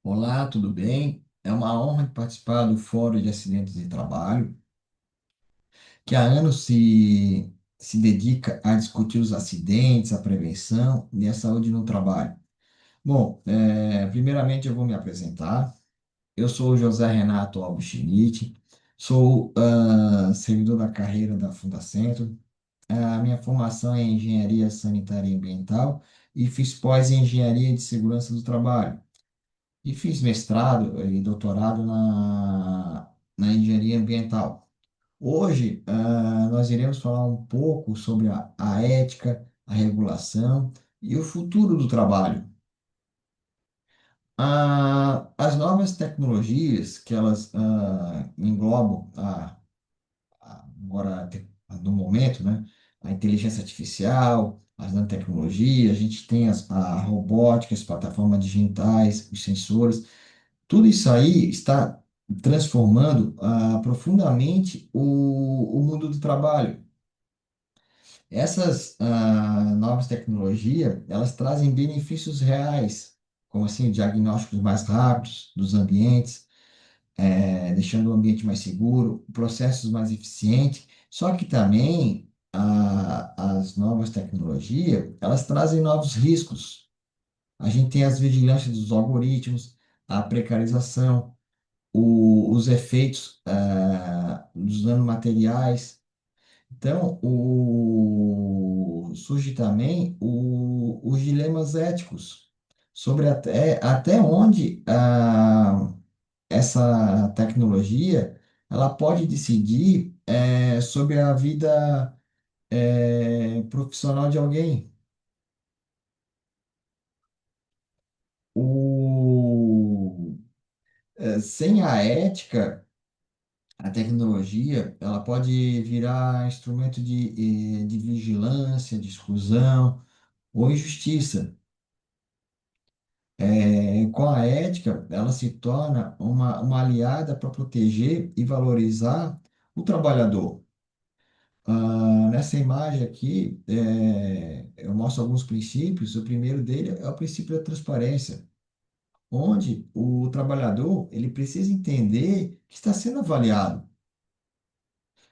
Olá, tudo bem? É uma honra participar do Fórum de Acidentes de Trabalho, que há anos se dedica a discutir os acidentes, a prevenção e a saúde no trabalho. Bom, primeiramente eu vou me apresentar. Eu sou o José Renato Alves Schmidt, sou servidor da carreira da Fundacentro. A minha formação é em Engenharia Sanitária e Ambiental e fiz pós em Engenharia de Segurança do Trabalho. E fiz mestrado e doutorado na engenharia ambiental. Hoje, nós iremos falar um pouco sobre a ética, a regulação e o futuro do trabalho. As novas tecnologias que elas englobam agora no momento, né? A inteligência artificial, as nanotecnologias, a gente tem a robótica, as plataformas digitais, os sensores. Tudo isso aí está transformando profundamente o mundo do trabalho. Essas novas tecnologias, elas trazem benefícios reais, como assim, diagnósticos mais rápidos dos ambientes, deixando o ambiente mais seguro, processos mais eficientes. Só que também as novas tecnologias, elas trazem novos riscos. A gente tem as vigilâncias dos algoritmos, a precarização, os efeitos dos nanomateriais. Então, surge também os dilemas éticos sobre até onde essa tecnologia ela pode decidir sobre a vida profissional de alguém. Sem a ética, a tecnologia, ela pode virar instrumento de vigilância, de exclusão ou injustiça. Com a ética, ela se torna uma aliada para proteger e valorizar o trabalhador. Nessa imagem aqui, eu mostro alguns princípios. O primeiro dele é o princípio da transparência, onde o trabalhador ele precisa entender que está sendo avaliado.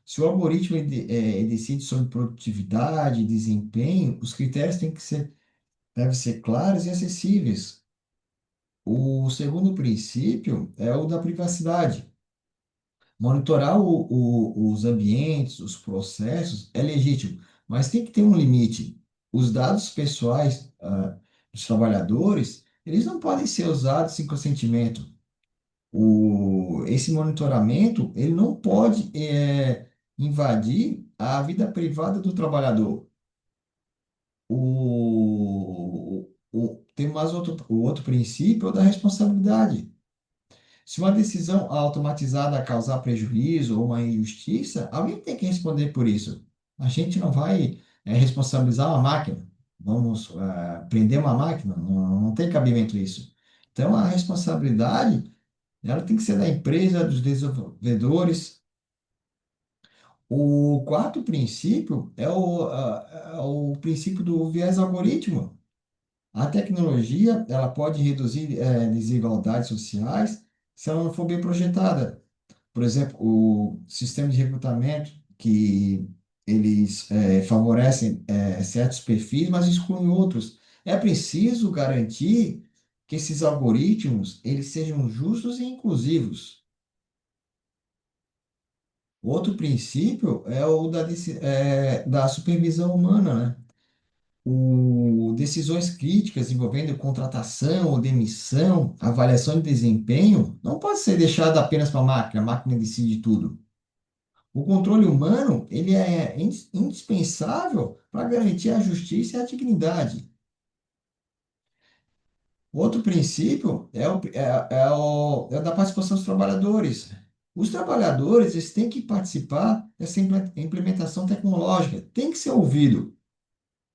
Se o algoritmo ele decide sobre produtividade, desempenho, os critérios devem ser claros e acessíveis. O segundo princípio é o da privacidade. Monitorar os ambientes, os processos é legítimo, mas tem que ter um limite. Os dados pessoais, dos trabalhadores, eles não podem ser usados sem consentimento. Esse monitoramento, ele não pode, invadir a vida privada do trabalhador. Tem mais o outro princípio é o da responsabilidade. Se uma decisão automatizada causar prejuízo ou uma injustiça, alguém tem que responder por isso. A gente não vai, responsabilizar uma máquina. Vamos, prender uma máquina. Não, não tem cabimento isso. Então, a responsabilidade, ela tem que ser da empresa, dos desenvolvedores. O quarto princípio é o princípio do viés algoritmo. A tecnologia, ela pode reduzir, desigualdades sociais se ela não for bem projetada. Por exemplo, o sistema de recrutamento, que eles favorecem certos perfis, mas excluem outros. É preciso garantir que esses algoritmos eles sejam justos e inclusivos. Outro princípio é o da supervisão humana, né? Decisões críticas envolvendo contratação ou demissão, avaliação de desempenho, não pode ser deixado apenas para a máquina decide tudo. O controle humano, ele é indispensável para garantir a justiça e a dignidade. Outro princípio é o da participação dos trabalhadores. Os trabalhadores eles têm que participar dessa implementação tecnológica, tem que ser ouvido.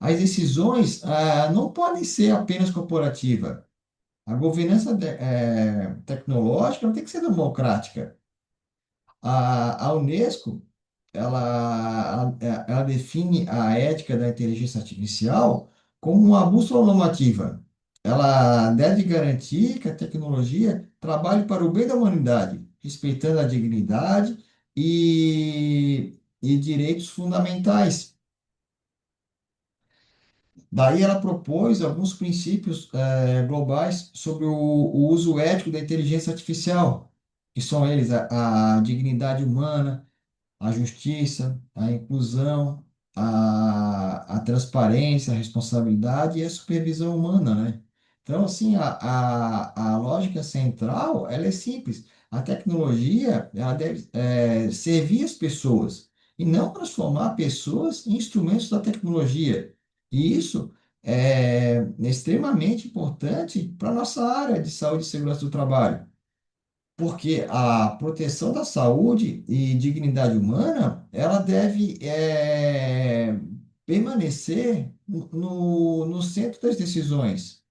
As decisões não podem ser apenas corporativa. A governança tecnológica tem que ser democrática. A Unesco ela define a ética da inteligência artificial como uma bússola normativa. ela deve garantir que a tecnologia trabalhe para o bem da humanidade, respeitando a dignidade e direitos fundamentais. Daí ela propôs alguns princípios globais sobre o uso ético da inteligência artificial, que são eles a dignidade humana, a justiça, a inclusão, a transparência, a responsabilidade e a supervisão humana, né? Então, assim, a lógica central, ela é simples. A tecnologia, ela deve servir as pessoas e não transformar pessoas em instrumentos da tecnologia. E isso é extremamente importante para a nossa área de saúde e segurança do trabalho. Porque a proteção da saúde e dignidade humana, ela deve permanecer no centro das decisões.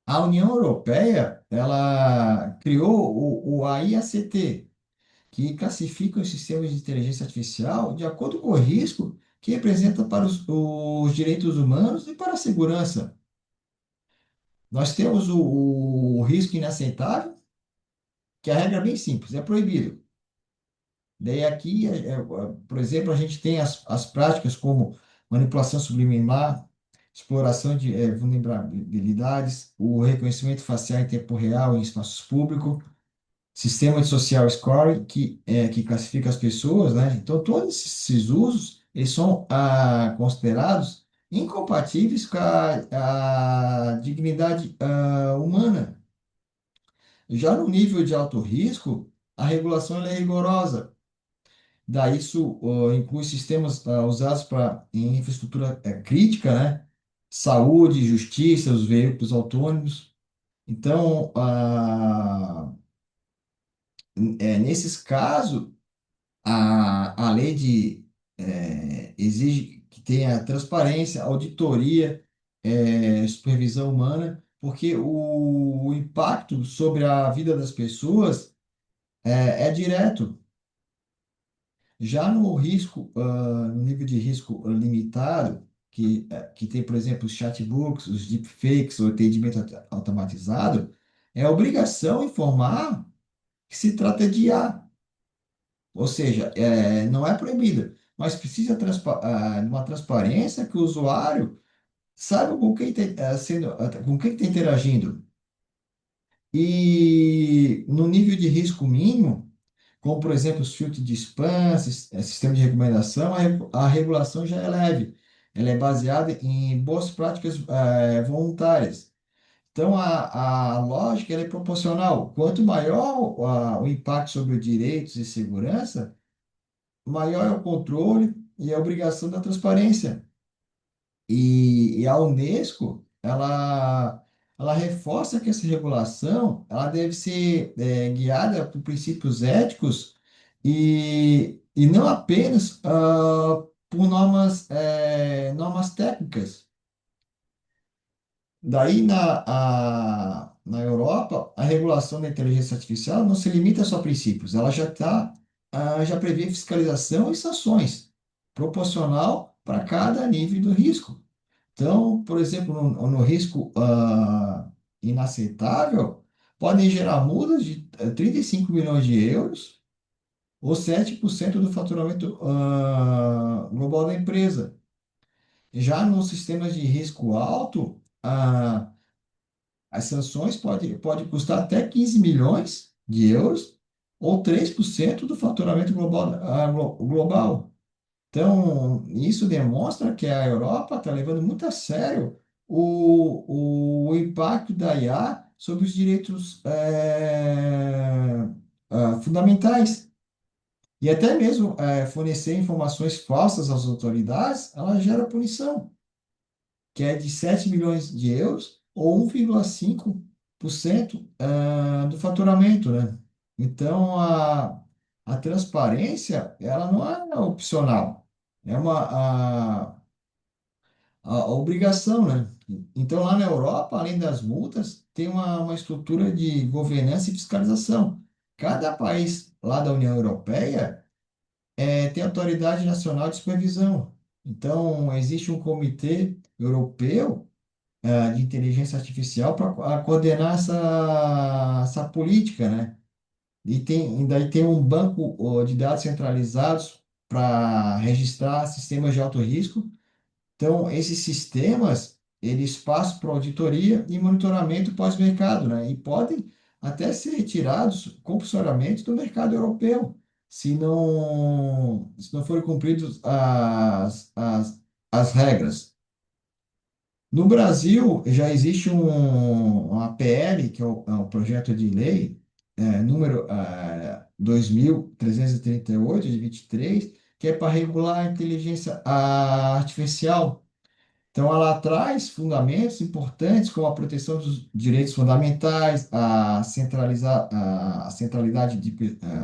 A União Europeia, ela criou o AIACT, que classifica os sistemas de inteligência artificial de acordo com o risco que representa para os direitos humanos e para a segurança. Nós temos o risco inaceitável, que a regra é bem simples, é proibido. Daí aqui, por exemplo, a gente tem as práticas como manipulação subliminar, exploração de vulnerabilidades, o reconhecimento facial em tempo real em espaços públicos, sistema de social scoring que classifica as pessoas, né? Então, todos esses usos, eles são considerados incompatíveis com a dignidade humana. Já no nível de alto risco, a regulação ela é rigorosa. Daí isso inclui sistemas usados em infraestrutura crítica, né? Saúde, justiça, os veículos autônomos. Então, nesses casos, a lei exige que tenha transparência, auditoria, supervisão humana, porque o impacto sobre a vida das pessoas é direto. Já no risco, no nível de risco limitado, que tem, por exemplo, os chatbots, os deepfakes, o atendimento automatizado, é obrigação informar que se trata de IA, ou seja, não é proibido, mas precisa de uma transparência que o usuário saiba com quem com quem está interagindo. E no nível de risco mínimo, como, por exemplo, os filtros de spam, sistema de recomendação, a regulação já é leve. Ela é baseada em boas práticas voluntárias. Então, a lógica ela é proporcional. Quanto maior o impacto sobre os direitos e segurança, maior é o controle e a obrigação da transparência. E a Unesco, ela reforça que essa regulação ela deve ser guiada por princípios éticos e não apenas por normas técnicas. Daí, na Europa, a regulação da inteligência artificial não se limita só a princípios, ela já prevê fiscalização e sanções, proporcional para cada nível do risco. Então, por exemplo, no risco inaceitável, podem gerar multas de 35 milhões de euros ou 7% do faturamento global da empresa. Já nos sistemas de risco alto, as sanções pode custar até 15 milhões de euros ou 3% do faturamento global. Então, isso demonstra que a Europa está levando muito a sério o impacto da IA sobre os direitos fundamentais. E até mesmo fornecer informações falsas às autoridades, ela gera punição, que é de 7 milhões de euros ou 1,5% do faturamento, né? Então, a transparência, ela não é opcional, é a obrigação, né? Então, lá na Europa, além das multas, tem uma estrutura de governança e fiscalização. Cada país lá da União Europeia tem autoridade nacional de supervisão. Então, existe um comitê europeu de inteligência artificial para coordenar essa política, né? E daí tem um banco de dados centralizados para registrar sistemas de alto risco. Então, esses sistemas, eles passam para auditoria e monitoramento pós-mercado, né? E podem até ser retirados compulsoriamente do mercado europeu, se não forem cumpridas as regras. No Brasil, já existe uma PL, que é o projeto de lei, número 2.338, de 23, que é para regular a inteligência artificial. Então, ela traz fundamentos importantes como a proteção dos direitos fundamentais, a centralidade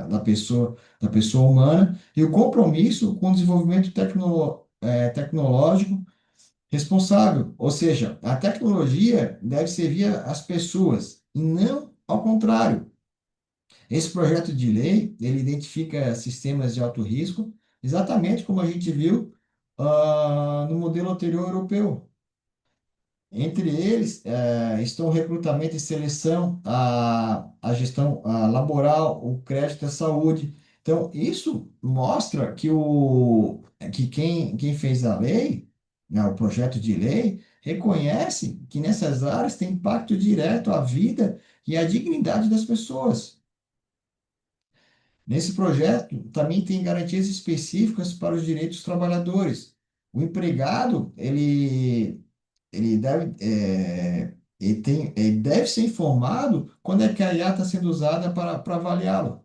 da pessoa humana e o compromisso com o desenvolvimento tecnológico responsável. Ou seja, a tecnologia deve servir às pessoas e não ao contrário. Esse projeto de lei, ele identifica sistemas de alto risco, exatamente como a gente viu no modelo anterior europeu. Entre eles, estão o recrutamento e seleção, a gestão laboral, o crédito à saúde. Então, isso mostra que quem fez a lei, né, o projeto de lei, reconhece que nessas áreas tem impacto direto à vida e à dignidade das pessoas. Nesse projeto, também tem garantias específicas para os direitos dos trabalhadores. O empregado, ele deve, ele deve ser informado quando é que a IA está sendo usada para avaliá-lo.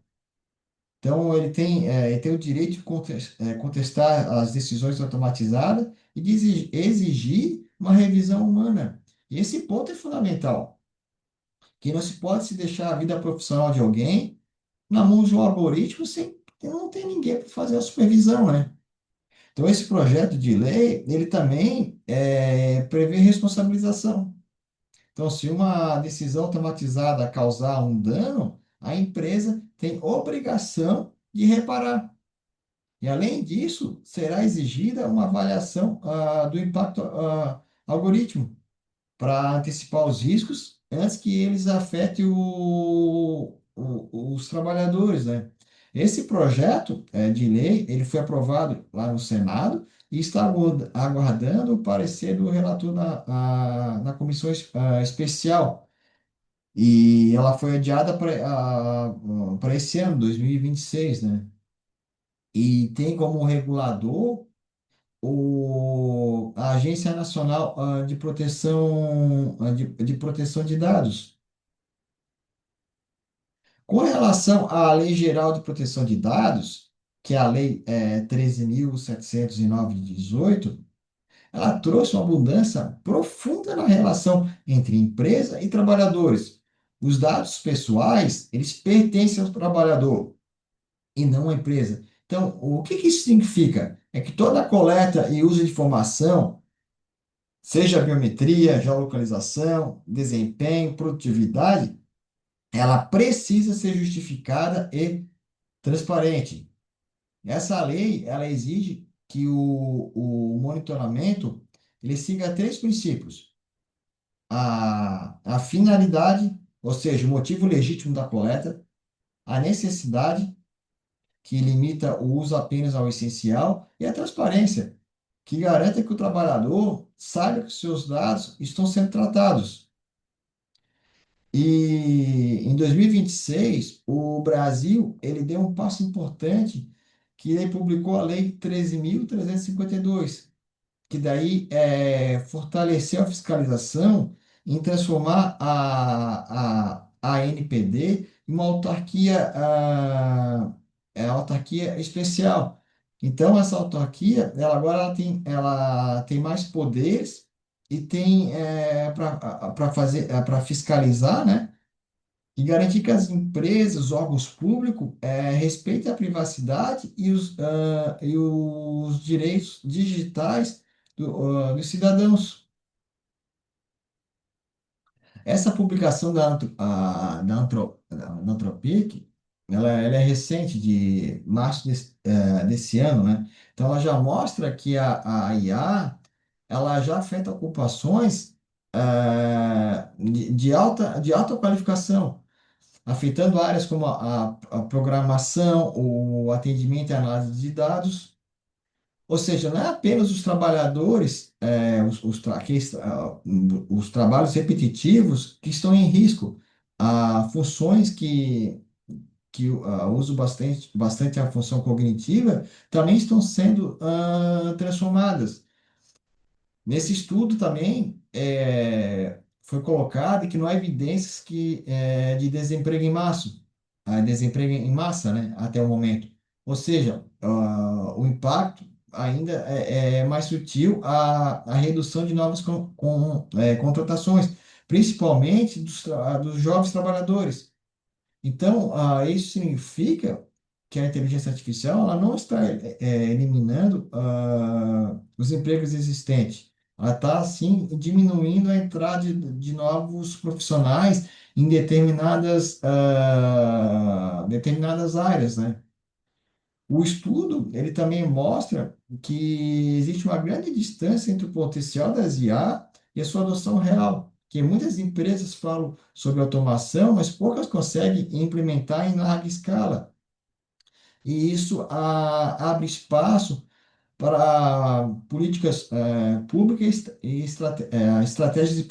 Então, ele tem o direito de contestar as decisões automatizadas e de exigir uma revisão humana. E esse ponto é fundamental, que não se pode se deixar a vida profissional de alguém na mão de um algoritmo sem não ter ninguém para fazer a supervisão, né? Então, esse projeto de lei, ele também prevê responsabilização. Então, se uma decisão automatizada causar um dano, a empresa tem obrigação de reparar. E, além disso, será exigida uma avaliação do impacto algoritmo para antecipar os riscos antes que eles afetem os trabalhadores, né? Esse projeto de lei, ele foi aprovado lá no Senado e está aguardando o parecer do relator na comissão especial. E ela foi adiada para esse ano, 2026, né? E tem como regulador a Agência Nacional de Proteção de Dados. Com relação à Lei Geral de Proteção de Dados, que é a Lei 13.709 de 18, ela trouxe uma mudança profunda na relação entre empresa e trabalhadores. Os dados pessoais, eles pertencem ao trabalhador e não à empresa. Então, o que que isso significa? É que toda coleta e uso de informação, seja biometria, geolocalização, desempenho, produtividade, ela precisa ser justificada e transparente. Essa lei, ela exige que o monitoramento ele siga três princípios: a finalidade, ou seja, o motivo legítimo da coleta, a necessidade, que limita o uso apenas ao essencial, e a transparência, que garanta que o trabalhador saiba que os seus dados estão sendo tratados. E em 2026, o Brasil ele deu um passo importante que ele publicou a Lei 13.352, que daí fortaleceu a fiscalização em transformar a ANPD em uma autarquia especial. Então, essa autarquia, ela agora ela tem mais poderes e tem para fazer, para fiscalizar, né? E garantir que as empresas, os órgãos públicos, respeitem a privacidade e os direitos digitais dos cidadãos. Essa publicação da Anthropic, ela é recente, de março desse ano, né? Então, ela já mostra que a IA ela já afeta ocupações de alta qualificação, afetando áreas como a programação, o atendimento e análise de dados. Ou seja, não é apenas os trabalhadores, os trabalhos repetitivos que estão em risco. Há funções que uso bastante a função cognitiva também estão sendo transformadas. Nesse estudo também foi colocado que não há evidências de desemprego em massa, desemprego em massa, né, até o momento. Ou seja, o impacto ainda é mais sutil a redução de novas contratações, principalmente dos jovens trabalhadores. Então, isso significa que a inteligência artificial ela não está eliminando os empregos existentes. Ela está, sim, diminuindo a entrada de novos profissionais em determinadas áreas, né? O estudo, ele também mostra que existe uma grande distância entre o potencial das IA e a sua adoção real, que muitas empresas falam sobre automação, mas poucas conseguem implementar em larga escala. E isso abre espaço para políticas públicas e estratégias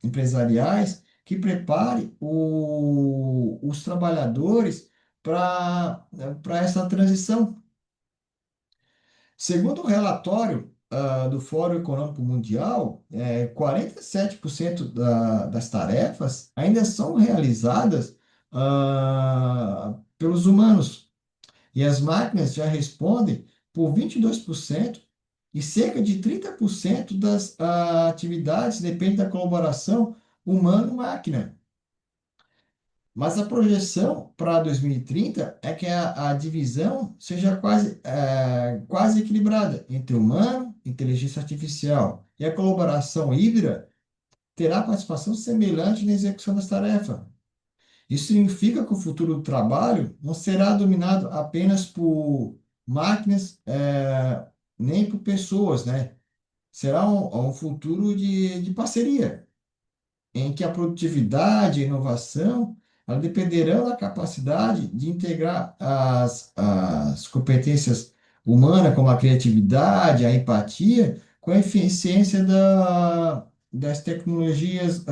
empresariais que preparem os trabalhadores para essa transição. Segundo o relatório do Fórum Econômico Mundial, 47% das tarefas ainda são realizadas pelos humanos, e as máquinas já respondem por 22% e cerca de 30% das atividades dependem da colaboração humano-máquina. Mas a projeção para 2030 é que a divisão seja quase equilibrada entre humano e inteligência artificial. E a colaboração híbrida terá participação semelhante na execução das tarefas. Isso significa que o futuro do trabalho não será dominado apenas por máquinas, nem por pessoas, né? Será um futuro de parceria em que a produtividade e a inovação ela dependerão da capacidade de integrar as competências humanas, como a criatividade, a empatia, com a eficiência das tecnologias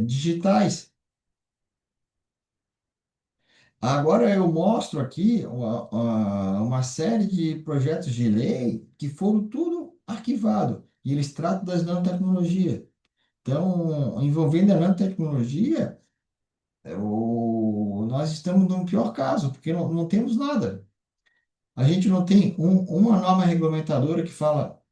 digitais. Agora eu mostro aqui uma série de projetos de lei que foram tudo arquivado e eles tratam das nanotecnologias. Então, envolvendo a nanotecnologia, nós estamos num pior caso, porque não temos nada. A gente não tem uma norma regulamentadora que fala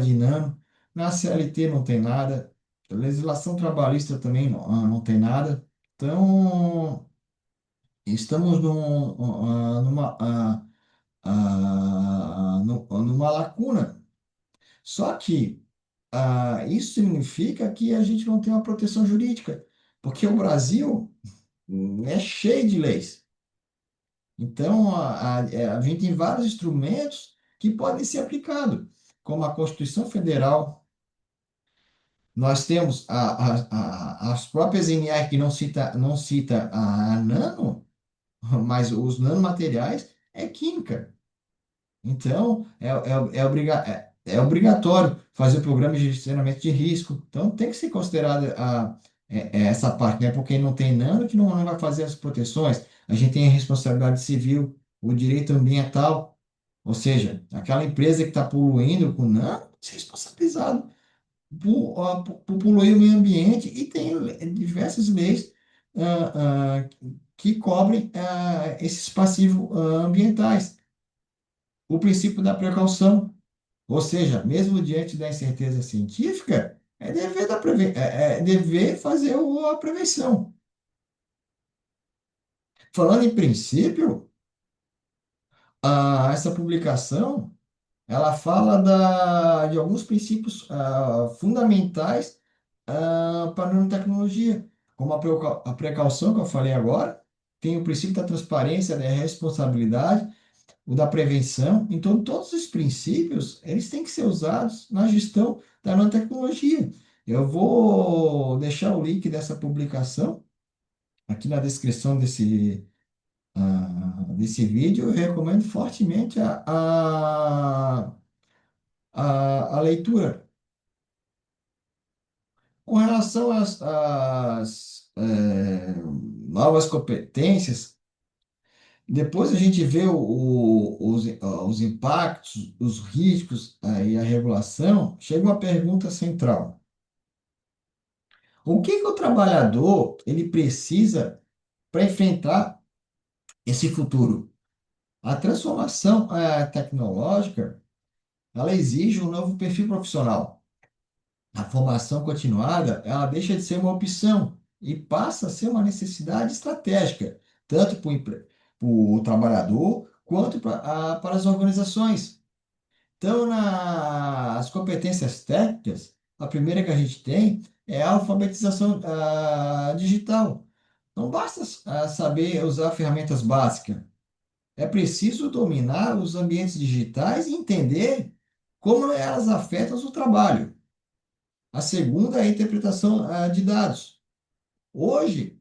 de nano. Na CLT não tem nada. A legislação trabalhista também não tem nada. Então, estamos numa lacuna. Só que isso significa que a gente não tem uma proteção jurídica, porque o Brasil é cheio de leis. Então, a gente tem vários instrumentos que podem ser aplicados, como a Constituição Federal. Nós temos as próprias NR que não cita a nano, mas os nanomateriais é química. Então, é obrigatório fazer o programa de gerenciamento de risco. Então, tem que ser considerada essa parte, né? Porque não tem nano que não vai fazer as proteções. A gente tem a responsabilidade civil, o direito ambiental, ou seja, aquela empresa que está poluindo com nano, tem que ser responsabilizado por poluir o meio ambiente e tem diversas leis que cobrem esses passivos ambientais. O princípio da precaução. Ou seja, mesmo diante da incerteza científica, é dever fazer a prevenção. Falando em princípio, essa publicação ela fala de alguns princípios fundamentais para a nanotecnologia, como a precaução que eu falei agora, tem o princípio da transparência, da responsabilidade, o da prevenção. Então, todos os princípios, eles têm que ser usados na gestão da nanotecnologia. Eu vou deixar o link dessa publicação aqui na descrição desse vídeo. Eu recomendo fortemente a leitura. Com relação às novas competências, depois a gente vê os impactos, os riscos e a regulação, chega uma pergunta central. O que que o trabalhador ele precisa para enfrentar esse futuro? A transformação tecnológica, ela exige um novo perfil profissional. A formação continuada, ela deixa de ser uma opção e passa a ser uma necessidade estratégica, tanto para o trabalhador quanto para as organizações. Então, nas competências técnicas, a primeira que a gente tem é a alfabetização digital. Não basta saber usar ferramentas básicas, é preciso dominar os ambientes digitais e entender como elas afetam o trabalho. A segunda é a interpretação de dados. Hoje,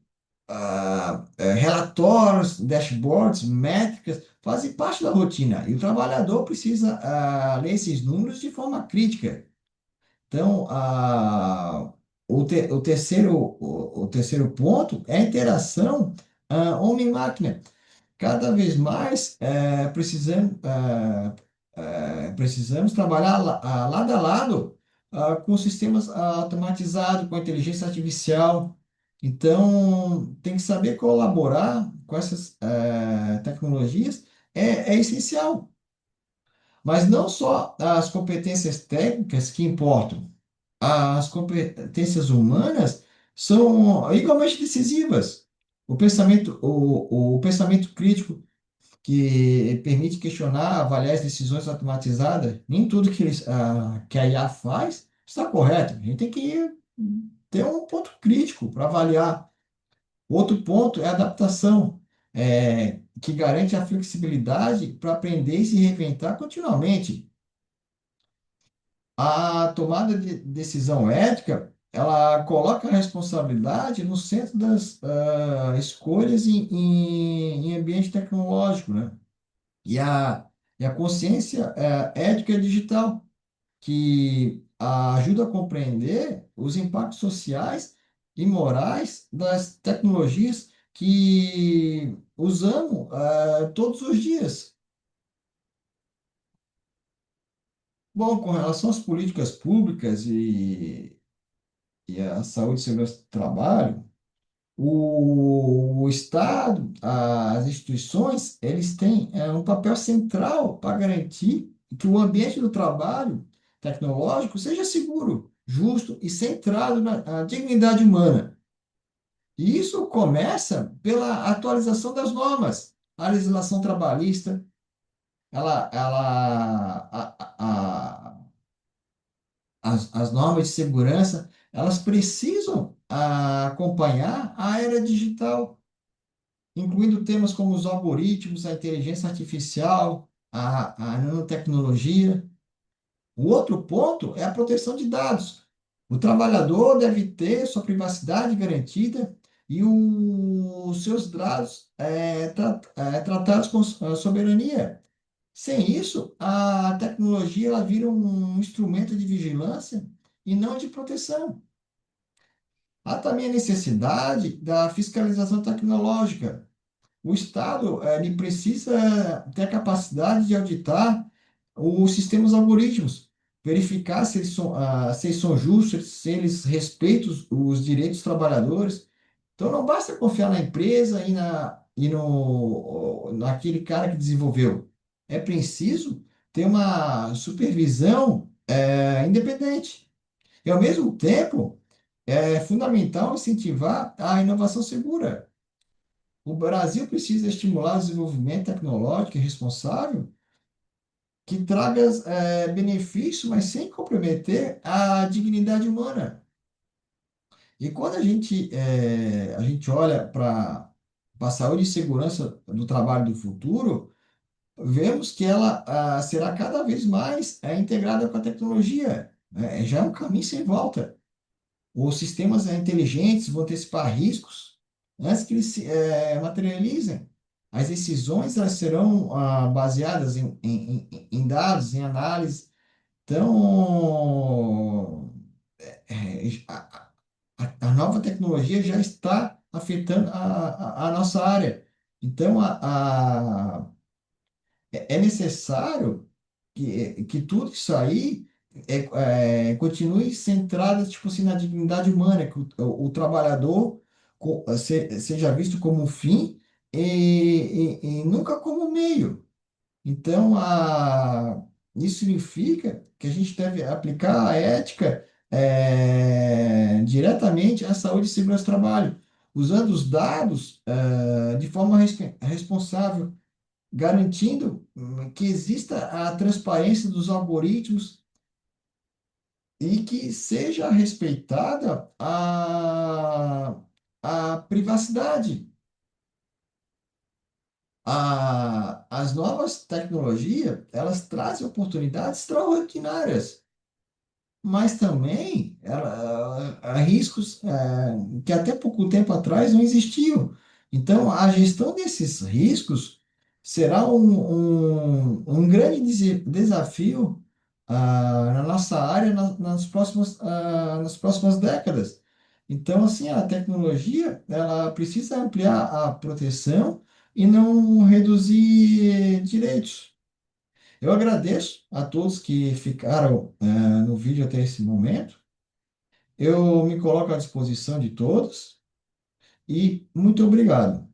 relatórios, dashboards, métricas fazem parte da rotina e o trabalhador precisa ler esses números de forma crítica. Então, o terceiro ponto é a interação homem-máquina. Cada vez mais precisamos trabalhar lado a lado com sistemas automatizados, com inteligência artificial. Então, tem que saber colaborar com essas tecnologias é essencial. Mas não só as competências técnicas que importam, as competências humanas são igualmente decisivas. O pensamento crítico que permite questionar, avaliar as decisões automatizadas. Nem tudo que a IA faz está correto. A gente tem que ter um ponto crítico para avaliar. Outro ponto é a adaptação, que garante a flexibilidade para aprender e se reinventar continuamente. A tomada de decisão ética, ela coloca a responsabilidade no centro das escolhas em ambiente tecnológico, né? E a consciência ética digital, que ajuda a compreender os impactos sociais e morais das tecnologias que usamos todos os dias. Bom, com relação às políticas públicas e a saúde e segurança do trabalho, o Estado, as instituições, eles têm um papel central para garantir que o ambiente do trabalho tecnológico seja seguro, justo e centrado na dignidade humana. E isso começa pela atualização das normas. A legislação trabalhista, ela, ela, as normas de segurança, elas precisam acompanhar a era digital, incluindo temas como os algoritmos, a inteligência artificial, a nanotecnologia. O outro ponto é a proteção de dados. O trabalhador deve ter sua privacidade garantida e os seus dados tratados com soberania. Sem isso, a tecnologia ela vira um instrumento de vigilância e não de proteção. Há também a necessidade da fiscalização tecnológica. O Estado ele precisa ter a capacidade de auditar os sistemas algoritmos, verificar se eles são justos, se eles respeitam os direitos dos trabalhadores. Então, não basta confiar na empresa naquele cara que desenvolveu. É preciso ter uma supervisão independente. E, ao mesmo tempo, é fundamental incentivar a inovação segura. O Brasil precisa estimular o desenvolvimento tecnológico e responsável que traga benefício, mas sem comprometer a dignidade humana. E quando a gente olha para a saúde e segurança do trabalho do futuro, vemos que ela será cada vez mais integrada com a tecnologia. Já é um caminho sem volta. Os sistemas inteligentes vão antecipar riscos antes que eles se materializem. As decisões elas serão baseadas em dados, em análise. Então, a nova tecnologia já está afetando a nossa área. Então, é necessário que tudo isso aí continue centrado, tipo assim, na dignidade humana, que o trabalhador seja visto como um fim e nunca como um meio. Então, isso significa que a gente deve aplicar a ética diretamente à saúde e segurança do trabalho, usando os dados de forma responsável, garantindo que exista a transparência dos algoritmos e que seja respeitada a privacidade. As novas tecnologias, elas trazem oportunidades extraordinárias, mas também há riscos que até pouco tempo atrás não existiam. Então, a gestão desses riscos será um grande desafio na nossa área nas próximas décadas. Então, assim, a tecnologia ela precisa ampliar a proteção e não reduzir direitos. Eu agradeço a todos que ficaram no vídeo até esse momento. Eu me coloco à disposição de todos e muito obrigado.